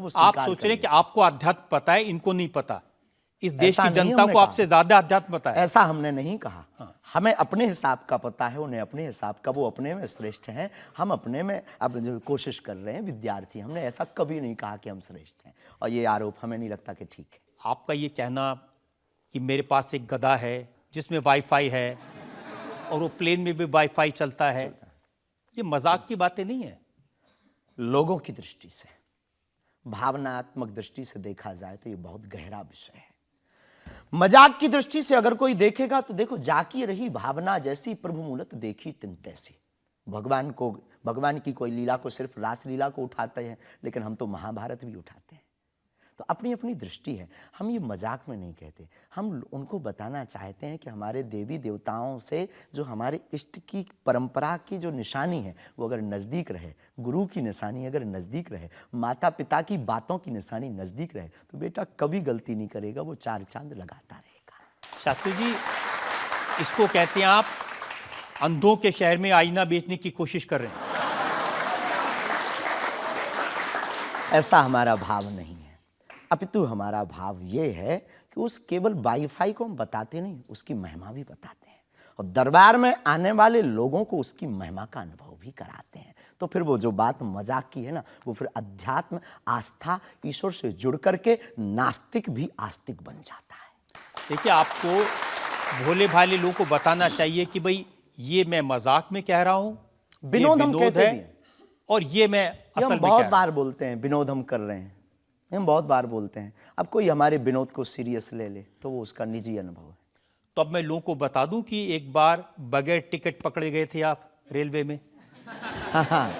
वो आप स्वीकार सोच रहे हैं करिए। कि आपको अध्यात्म पता है, इनको नहीं पता। इस देश ऐसा की नहीं जनता हमने को कहा। आपसे ज्यादा अध्यात्म पता है। ऐसा हमने नहीं कहा। हमें अपने हिसाब का पता है, उन्हें अपने हिसाब का। वो अपने में श्रेष्ठ हैं, हम अपने में अब जो कोशिश कर रहे हैं विद्यार्थी। हमने ऐसा कभी नहीं कहा कि हम श्रेष्ठ हैं, और ये आरोप हमें नहीं लगता कि ठीक है। आपका ये कहना कि मेरे पास एक गधा है जिसमें वाईफाई है और वो प्लेन में भी वाईफाई चलता है, ये मजाक की बातें नहीं है। लोगों की दृष्टि से, भावनात्मक दृष्टि से देखा जाए तो ये बहुत गहरा विषय है। मजाक की दृष्टि से अगर कोई देखेगा तो देखो, जाकी रही भावना जैसी प्रभु मूलत देखी तिन तैसी। भगवान की कोई लीला को सिर्फ रास लीला को उठाते हैं, लेकिन हम तो महाभारत भी उठाते हैं। तो अपनी अपनी दृष्टि है। हम ये मजाक में नहीं कहते, हम उनको बताना चाहते हैं कि हमारे देवी देवताओं से जो हमारे इष्ट की परंपरा की जो निशानी है वो अगर नज़दीक रहे, गुरु की निशानी अगर नज़दीक रहे, माता पिता की बातों की निशानी नज़दीक रहे, तो बेटा कभी गलती नहीं करेगा, वो चार चांद लगाता रहेगा। शास्त्री जी, इसको कहते हैं आप अंधों के शहर में आईना बेचने की कोशिश कर रहे हैं। ऐसा हमारा भाव नहीं है, अपितु हमारा भाव ये है कि उस केवल वाईफाई को हम बताते नहीं, उसकी महिमा भी बताते हैं, और दरबार में आने वाले लोगों को उसकी महिमा का अनुभव भी कराते हैं। तो फिर वो जो बात मजाक की है ना, वो फिर अध्यात्म, आस्था, ईश्वर से जुड़ करके नास्तिक भी आस्तिक बन जाता है। देखिए, आपको भोले भाले लोगों को बताना चाहिए कि भाई ये मैं मजाक में कह रहा हूं, विनोद हम कहते है, भी हैं। और ये मैं ये असल हम में बहुत कह बार बोलते हैं, विनोद हम कर रहे हैं, हम बहुत बार बोलते हैं। अब कोई हमारे विनोद को सीरियस ले ले तो वो उसका निजी अनुभव है। तो अब मैं लोगों को बता दूं कि एक बार बगैर टिकट पकड़े गए थे आप रेलवे में। हाँ,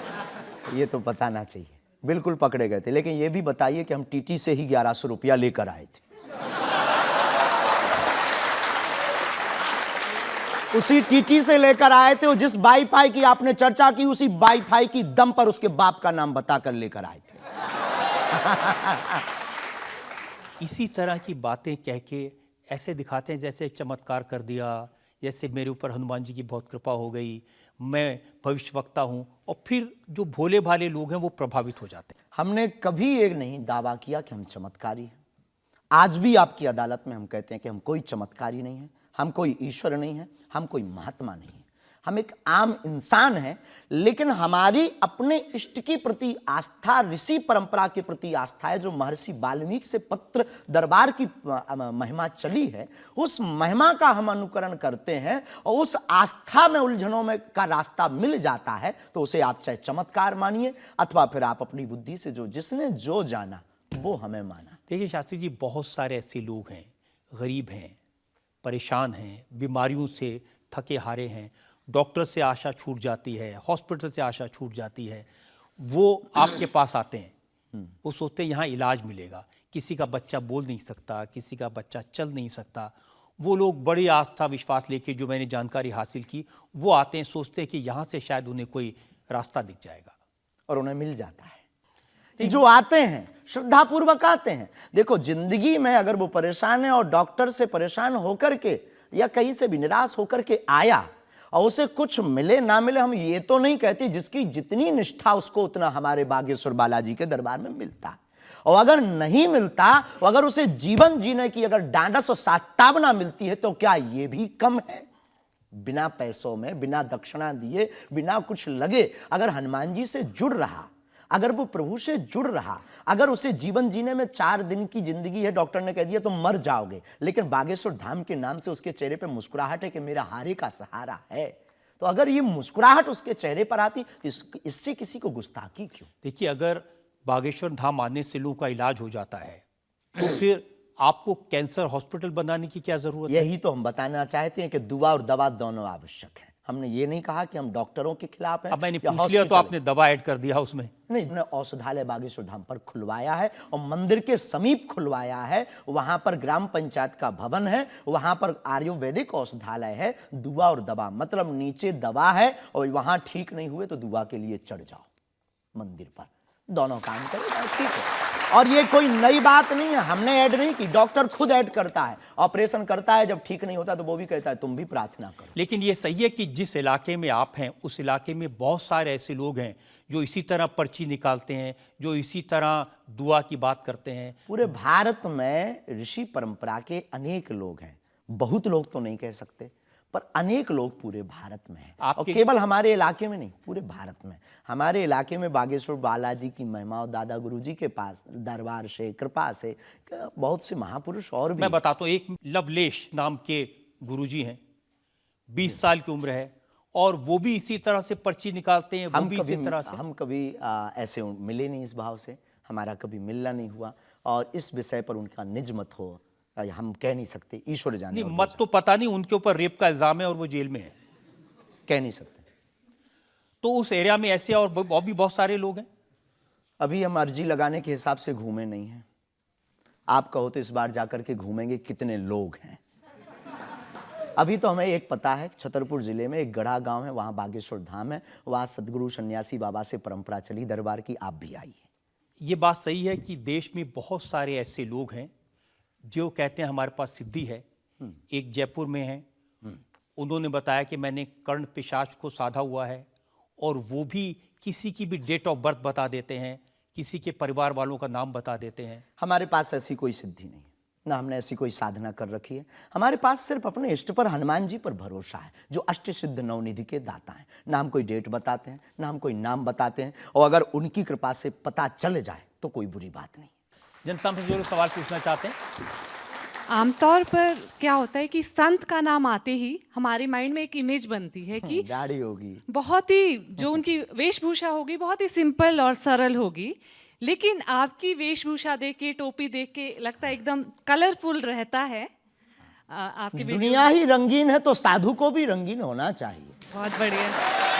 ये तो बताना चाहिए। बिल्कुल पकड़े गए थे, लेकिन ये भी बताइए कि हम टीटी से ही 1100 रुपया लेकर आए थे। उसी टीटी से लेकर आए थे, और जिस वाईफाई की आपने चर्चा की उसी वाईफाई की दम पर उसके बाप का नाम बताकर लेकर आए थे। इसी तरह की बातें कह के ऐसे दिखाते हैं जैसे चमत्कार कर दिया, जैसे मेरे ऊपर हनुमान जी की बहुत कृपा हो गई, मैं भविष्यवक्ता हूं, और फिर जो भोले भाले लोग हैं वो प्रभावित हो जाते हैं। हमने कभी एक नहीं दावा किया कि हम चमत्कारी हैं। आज भी आपकी अदालत में हम कहते हैं कि हम कोई चमत्कारी नहीं है, हम कोई ईश्वर नहीं है, हम कोई महात्मा नहीं है, हम एक आम इंसान हैं। लेकिन हमारी अपने इष्ट की प्रति आस्था, ऋषि परंपरा के प्रति आस्था है, जो महर्षि वाल्मीकि से पत्र दरबार की महिमा चली है, उस महिमा का हम अनुकरण करते हैं, और उस आस्था में उलझनों में का रास्ता मिल जाता है, तो उसे आप चाहे चमत्कार मानिए, अथवा फिर आप अपनी बुद्धि से जो जिसने जो जाना वो हमें माना। देखिए शास्त्री जी, बहुत सारे ऐसे लोग हैं, गरीब हैं, परेशान हैं, बीमारियों से थके हारे हैं, डॉक्टर से आशा छूट जाती है, हॉस्पिटल से आशा छूट जाती है, वो आपके पास आते हैं, वो सोचते हैं यहाँ इलाज मिलेगा। किसी का बच्चा बोल नहीं सकता, किसी का बच्चा चल नहीं सकता, वो लोग बड़ी आस्था विश्वास लेके, जो मैंने जानकारी हासिल की, वो आते हैं, सोचते हैं कि यहाँ से शायद उन्हें कोई रास्ता दिख जाएगा, और उन्हें मिल जाता है। जो आते हैं श्रद्धापूर्वक आते हैं। देखो, जिंदगी में अगर वो परेशान है और डॉक्टर से परेशान होकर के या कहीं से भी निराश होकर के आया और उसे कुछ मिले ना मिले, हम ये तो नहीं कहते, जिसकी जितनी निष्ठा उसको उतना हमारे बागेश्वर बालाजी के दरबार में मिलता है। और अगर नहीं मिलता, अगर उसे जीवन जीने की अगर डांडस और सात्वना मिलती है, तो क्या ये भी कम है? बिना पैसों में, बिना दक्षिणा दिए, बिना कुछ लगे अगर हनुमान जी से जुड़ रहा, अगर वो प्रभु से जुड़ रहा, अगर उसे जीवन जीने में 4 दिन की जिंदगी है, डॉक्टर ने कह दिया तो मर जाओगे, लेकिन बागेश्वर धाम के नाम से उसके चेहरे पे मुस्कुराहट है कि मेरा हारे का सहारा है, तो अगर ये मुस्कुराहट उसके चेहरे पर आती तो इससे किसी को गुस्ताखी क्यों? देखिए, अगर बागेश्वर धाम आने से लोगों का इलाज हो जाता है, तो फिर आपको कैंसर हॉस्पिटल बनाने की क्या जरूरत है? यही तो हम बताना चाहते हैं कि दुआ और दवा दोनों आवश्यक है। हमने ये नहीं कहा कि हम डॉक्टरों के खिलाफ हैं। अब मैंने पूछ लिया तो आपने दवा ऐड कर दिया उसमें। नहीं, हमने औषधालय बागेश्वर धाम पर खुलवाया है, और मंदिर के समीप खुलवाया है। वहां पर ग्राम पंचायत का भवन है, वहां पर आयुर्वेदिक औषधालय है। दुआ और दवा मतलब नीचे दवा है, और वहां ठीक नहीं हुए तो दुआ के लिए चढ़ जाओ मंदिर पर, दोनों काम करें, ठीक है। और ये कोई नई बात नहीं है, हमने ऐड नहीं की, डॉक्टर खुद ऐड करता है, ऑपरेशन करता है, जब ठीक नहीं होता तो वो भी कहता है तुम भी प्रार्थना करो। लेकिन ये सही है कि जिस इलाके में आप हैं उस इलाके में बहुत सारे ऐसे लोग हैं जो इसी तरह पर्ची निकालते हैं, जो इसी तरह दुआ की बात करते हैं। पूरे भारत में ऋषि परंपरा के अनेक लोग हैं, बहुत लोग तो नहीं कह सकते, पर अनेक लोग पूरे भारत में हैं। और केवल हमारे इलाके में नहीं, पूरे भारत में। हमारे इलाके में बागेश्वर बालाजी की महिमा और दादा गुरुजी के पास दरबार से, कृपा से बहुत से महापुरुष और भी। मैं बताता हूँ, एक लवलेश नाम के गुरुजी हैं, 20 साल की उम्र है, और वो भी इसी तरह से पर्ची निकालते हैं। वो भी इसी तरह से। हम कभी ऐसे मिले नहीं, इस भाव से हमारा कभी मिलना नहीं हुआ, और इस विषय पर उनका निज मत हो हम कह नहीं सकते, ईश्वर जाने। नहीं, मत तो पता नहीं, उनके ऊपर रेप का इल्जाम है और वो जेल में है, कह नहीं सकते। तो उस एरिया में ऐसे और भी बहुत सारे लोग हैं। अभी हम अर्जी लगाने के हिसाब से घूमे नहीं हैं। आप कहो तो इस बार जाकर के घूमेंगे कितने लोग हैं। अभी तो हमें एक पता है, छतरपुर जिले में एक गढ़ा गांव है, वहां बागेश्वर धाम है, वहां सदगुरु सन्यासी बाबा से परंपरा चली दरबार की, आप भी आइए। ये बात सही है कि देश में बहुत सारे ऐसे लोग हैं जो कहते हैं हमारे पास सिद्धि है। एक जयपुर में है, उन्होंने बताया कि मैंने कर्ण पिशाच को साधा हुआ है, और वो भी किसी की भी डेट ऑफ बर्थ बता देते हैं, किसी के परिवार वालों का नाम बता देते हैं। हमारे पास ऐसी कोई सिद्धि नहीं, ना हमने ऐसी कोई साधना कर रखी है। हमारे पास सिर्फ अपने इष्ट पर, हनुमान जी पर भरोसा है, जो अष्ट सिद्ध नवनिधि के दाता हैं। ना हम कोई डेट बताते हैं, ना हम कोई नाम बताते हैं, और अगर उनकी कृपा से पता चल जाए तो कोई बुरी बात नहीं। जनता से जो लोग सवाल पूछना चाहते हैं। आमतौर पर क्या होता है कि संत का नाम आते ही हमारे माइंड में एक इमेज बनती है कि दाढ़ी होगी, बहुत ही जो उनकी वेशभूषा होगी बहुत ही सिंपल और सरल होगी, लेकिन आपकी वेशभूषा देख के, टोपी देख के लगता है एकदम कलरफुल रहता है। आपके दुनिया ही रंगीन है तो साधु को भी रंगीन होना चाहिए। बहुत बढ़िया।